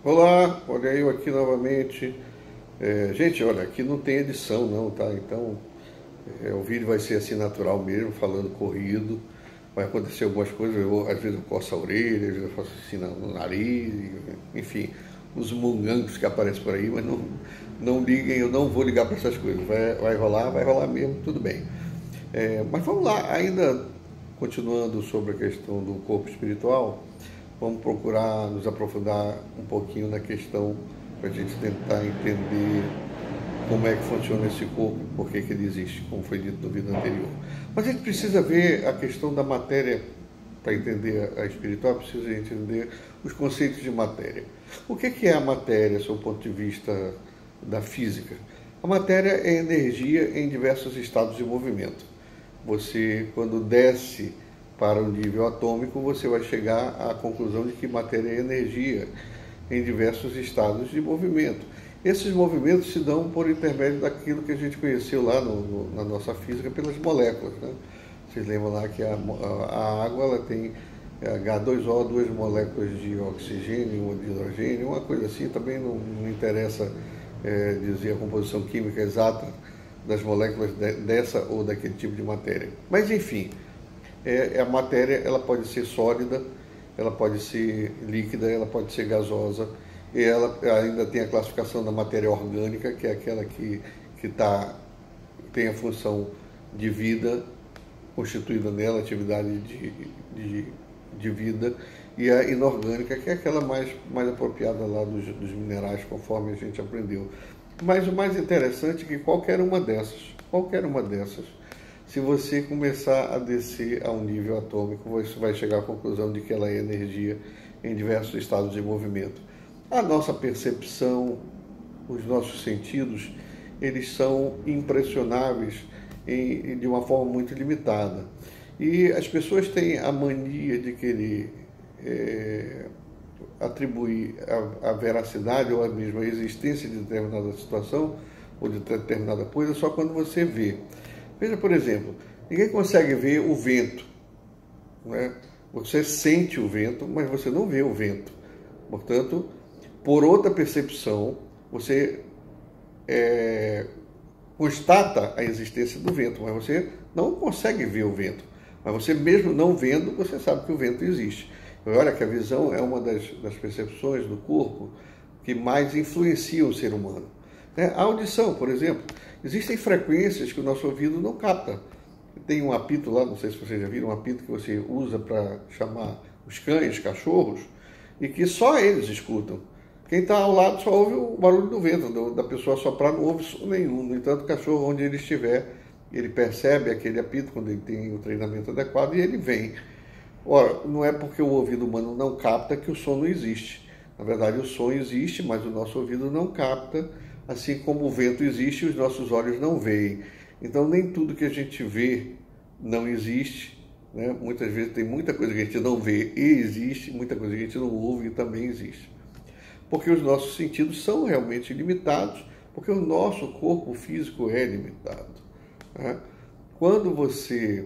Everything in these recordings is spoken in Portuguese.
Olá, olha eu aqui novamente. Gente, olha, aqui não tem edição não, tá? Então, o vídeo vai ser assim natural mesmo, falando corrido. Vai acontecer algumas coisas, às vezes eu coço a orelha, às vezes eu faço assim no nariz, enfim, os mungangos que aparecem por aí, mas não liguem, eu não vou ligar para essas coisas. Vai rolar mesmo, tudo bem. Mas vamos lá, ainda continuando sobre a questão do corpo espiritual, vamos procurar nos aprofundar um pouquinho na questão para a gente tentar entender como é que funciona esse corpo, por que ele existe, como foi dito no vídeo anterior. Mas a gente precisa ver a questão da matéria, para entender a espiritual, precisa entender os conceitos de matéria. O que é a matéria, sob o ponto de vista da física? A matéria é energia em diversos estados de movimento. Você, quando desce para o nível atômico, você vai chegar à conclusão de que matéria é energia em diversos estados de movimento. Esses movimentos se dão por intermédio daquilo que a gente conheceu lá na nossa física pelas moléculas, né? Vocês lembram lá que a água ela tem H2O, duas moléculas de oxigênio, uma de hidrogênio, uma coisa assim. Também não interessa dizer a composição química exata das moléculas dessa ou daquele tipo de matéria. Mas enfim, a matéria ela pode ser sólida, ela pode ser líquida, ela pode ser gasosa, e ela ainda tem a classificação da matéria orgânica, que é aquela que tem a função de vida constituída nela, atividade de vida, e a inorgânica, que é aquela mais apropriada lá dos minerais, conforme a gente aprendeu. Mas o mais interessante é que qualquer uma dessas, se você começar a descer a um nível atômico, você vai chegar à conclusão de que ela é energia em diversos estados de movimento. A nossa percepção, os nossos sentidos, eles são impressionáveis de uma forma muito limitada. E as pessoas têm a mania de querer atribuir a veracidade ou mesmo a existência de determinada situação ou de determinada coisa só quando você vê. Veja, por exemplo, ninguém consegue ver o vento, né? Você sente o vento, mas você não vê o vento. Portanto, por outra percepção, você constata a existência do vento, mas você não consegue ver o vento. Mas você mesmo não vendo, você sabe que o vento existe. Olha que a visão é uma das percepções do corpo que mais influencia o ser humano. A audição, por exemplo, existem frequências que o nosso ouvido não capta. Tem um apito lá, não sei se vocês já viram, um apito que você usa para chamar os cães, cachorros, e que só eles escutam. Quem está ao lado só ouve o barulho do vento, da pessoa soprar, não ouve som nenhum. No entanto, o cachorro, onde ele estiver, ele percebe aquele apito quando ele tem o treinamento adequado e ele vem. Ora, não é porque o ouvido humano não capta que o som não existe. Na verdade, o som existe, mas o nosso ouvido não capta, assim como o vento existe e os nossos olhos não veem. Então, nem tudo que a gente vê não existe, né? Muitas vezes tem muita coisa que a gente não vê e existe, muita coisa que a gente não ouve e também existe. Porque os nossos sentidos são realmente limitados, porque o nosso corpo físico é limitado, né? Quando você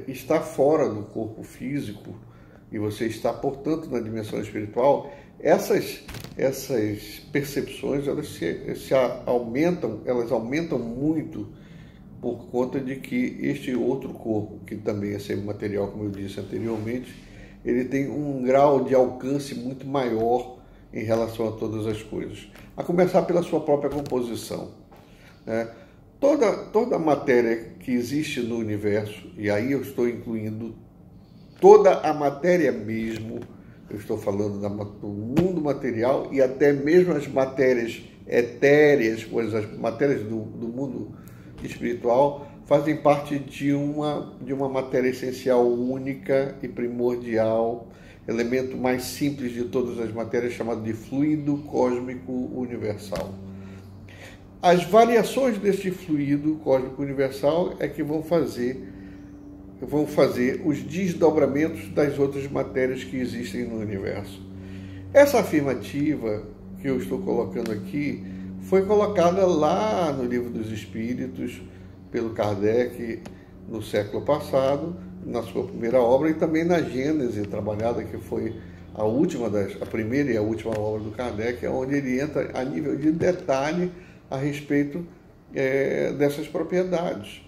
está fora do corpo físico e você está, portanto, na dimensão espiritual, essas percepções elas aumentam muito por conta de que este outro corpo, que também é semimaterial, como eu disse anteriormente, ele tem um grau de alcance muito maior em relação a todas as coisas, a começar pela sua própria composição, né? Toda a matéria que existe no universo, e aí eu estou incluindo toda a matéria mesmo, eu estou falando do mundo material e até mesmo as matérias etéreas, pois as matérias do mundo espiritual fazem parte de uma matéria essencial única e primordial, elemento mais simples de todas as matérias, chamado de fluido cósmico universal. As variações deste fluido cósmico universal é que vão fazer os desdobramentos das outras matérias que existem no universo. Essa afirmativa que eu estou colocando aqui foi colocada lá no Livro dos Espíritos pelo Kardec no século passado, na sua primeira obra, e também na Gênese trabalhada, que foi a primeira e a última obra do Kardec, é onde ele entra a nível de detalhe a respeito dessas propriedades,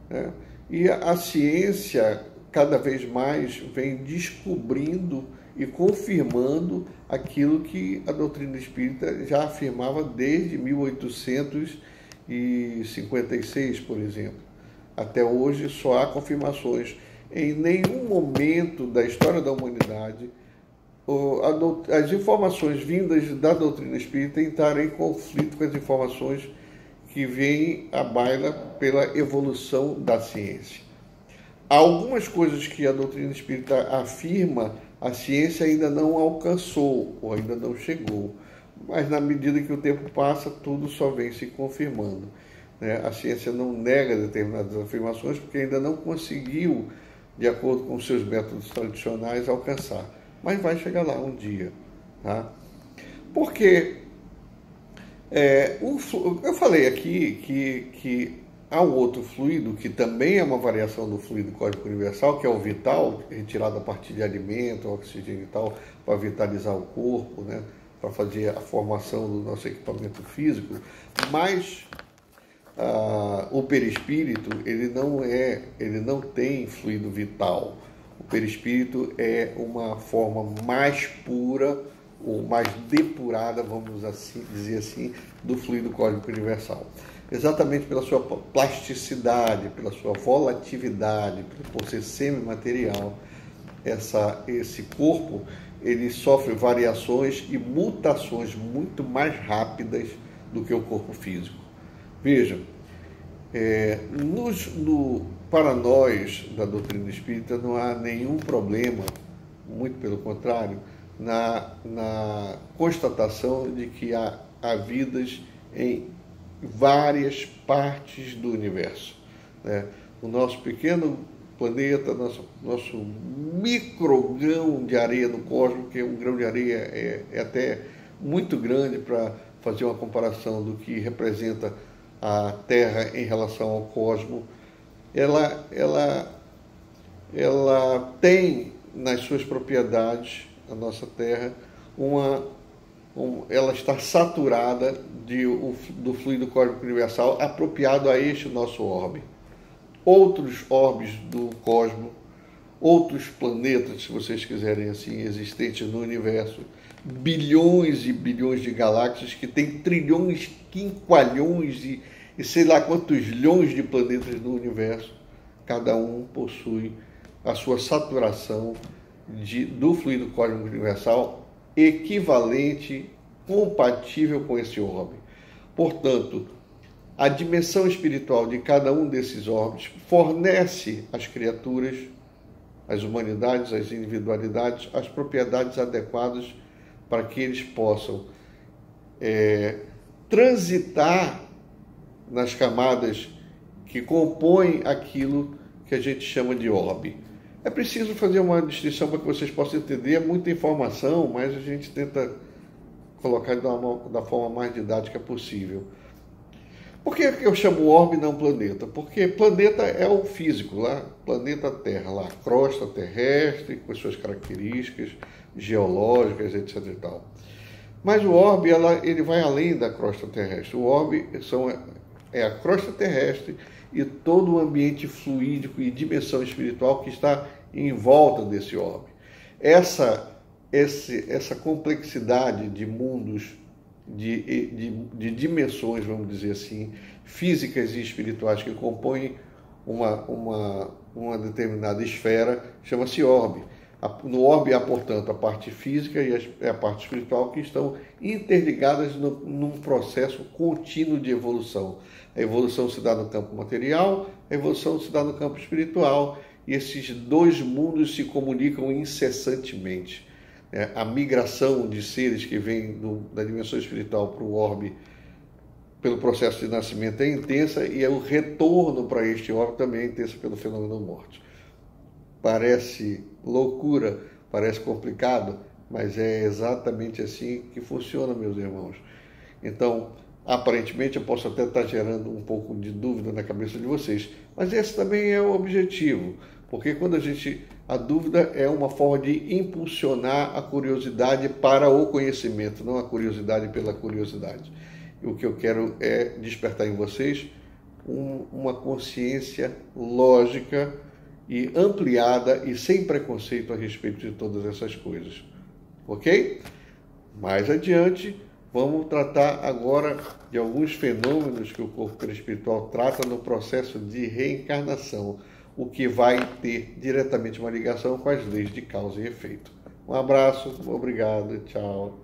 né? E a ciência cada vez mais vem descobrindo e confirmando aquilo que a doutrina espírita já afirmava desde 1856, por exemplo. Até hoje só há confirmações. Em nenhum momento da história da humanidade as informações vindas da doutrina espírita entraram em conflito com as informações que vêm à baila pela evolução da ciência. Há algumas coisas que a doutrina espírita afirma, a ciência ainda não alcançou, ou ainda não chegou. Mas na medida que o tempo passa, tudo só vem se confirmando, né? A ciência não nega determinadas afirmações porque ainda não conseguiu, de acordo com os seus métodos tradicionais, alcançar. Mas vai chegar lá um dia, tá? Porque eu falei aqui que há um outro fluido que também é uma variação do fluido cósmico universal, que é o vital, retirado a partir de alimento, oxigênio e tal, para vitalizar o corpo, né? Para fazer a formação do nosso equipamento físico. Mas o perispírito, ele não tem fluido vital. O perispírito é uma forma mais pura ou mais depurada, vamos assim dizer assim, do fluido cósmico universal. Exatamente pela sua plasticidade, pela sua volatilidade, por ser semimaterial, esse corpo ele sofre variações e mutações muito mais rápidas do que o corpo físico. Vejam, para nós da doutrina espírita não há nenhum problema, muito pelo contrário, na constatação de que há vidas em várias partes do universo, né? O nosso pequeno planeta, nosso microgrão de areia no cosmos, que um grão de areia é até muito grande para fazer uma comparação do que representa a Terra em relação ao cosmos, ela tem nas suas propriedades, a nossa Terra, ela está saturada do fluido cósmico universal apropriado a este nosso orbe. Outros orbes do cosmos, outros planetas, se vocês quiserem assim, existentes no universo, bilhões e bilhões de galáxias que tem trilhões, quinqualhões e sei lá quantos milhões de planetas no universo, cada um possui a sua saturação do fluido cósmico universal equivalente, compatível com esse orbe. Portanto, a dimensão espiritual de cada um desses orbes fornece às criaturas, às humanidades, às individualidades, as propriedades adequadas para que eles possam transitar nas camadas que compõem aquilo que a gente chama de orbe. É preciso fazer uma distinção para que vocês possam entender. É muita informação, mas a gente tenta colocar da forma mais didática possível. Por que eu chamo orbe e não planeta? Porque planeta é o físico, lá, planeta Terra, lá, a crosta terrestre, com as suas características geológicas, etc. e tal. Mas o orbe, ele vai além da crosta terrestre. O orbe é a crosta terrestre e todo o ambiente fluídico e dimensão espiritual que está em volta desse orbe. Essa complexidade de mundos, de dimensões, vamos dizer assim, físicas e espirituais que compõem uma determinada esfera, chama-se orbe. No orbe há, portanto, a parte física e a parte espiritual que estão interligadas num processo contínuo de evolução. A evolução se dá no campo material, a evolução se dá no campo espiritual, e esses dois mundos se comunicam incessantemente. A migração de seres que vêm da dimensão espiritual para o orbe pelo processo de nascimento é intensa, e o retorno para este orbe também é intenso pelo fenômeno da morte. Parece loucura, parece complicado, mas é exatamente assim que funciona, meus irmãos. Então, aparentemente, eu posso até estar gerando um pouco de dúvida na cabeça de vocês, mas esse também é o objetivo, porque quando a gente A dúvida é uma forma de impulsionar a curiosidade para o conhecimento, não a curiosidade pela curiosidade. E o que eu quero é despertar em vocês uma consciência lógica e ampliada e sem preconceito a respeito de todas essas coisas. Ok? Mais adiante, vamos tratar agora de alguns fenômenos que o corpo perispiritual trata no processo de reencarnação, o que vai ter diretamente uma ligação com as leis de causa e efeito. Um abraço, obrigado, tchau.